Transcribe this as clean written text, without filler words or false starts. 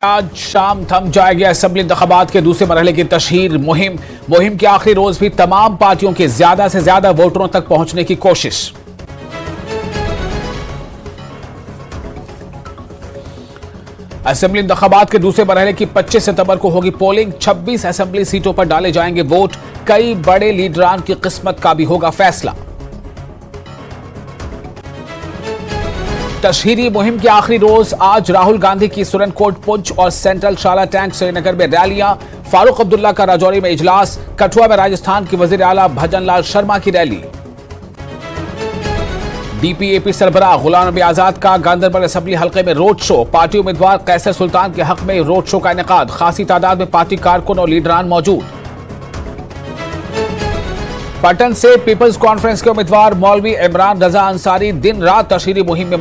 आज शाम थम जाएगी असेंबली इंतखाबात के दूसरे मरहले की तशहीर मुहिम के आखिरी रोज भी तमाम पार्टियों के ज्यादा से ज्यादा वोटरों तक पहुंचने की कोशिश। असेंबली इंतखाबात के दूसरे मरहले की 25 सितंबर को होगी पोलिंग। 26 असेंबली सीटों पर डाले जाएंगे वोट। कई बड़े लीडरान की किस्मत का भी होगा फैसला। तशहीरी मुहिम के आखिरी रोज आज राहुल गांधी की सुरनकोट पुंछ और सेंट्रल शाला टैंक श्रीनगर में रैलियां। फारूक अब्दुल्ला का राजौरी में इजलास। कठुआ में राजस्थान के वजीर आला भजन लाल शर्मा की रैली। डीपीएपी सरबराह गुलाम नबी आजाद का गांधरबल असेंबली हल्के में रोड शो। पार्टी उम्मीदवार कैसर सुल्तान के हक में रोड शो का इनेकाद। खासी तादाद में पार्टी कारकुन और लीडरान मौजूद। पटन से पीपल्स कॉन्फ्रेंस के उम्मीदवार मौलवी इमरान रजा अंसारी दिन रात तशहीरी मुहिम में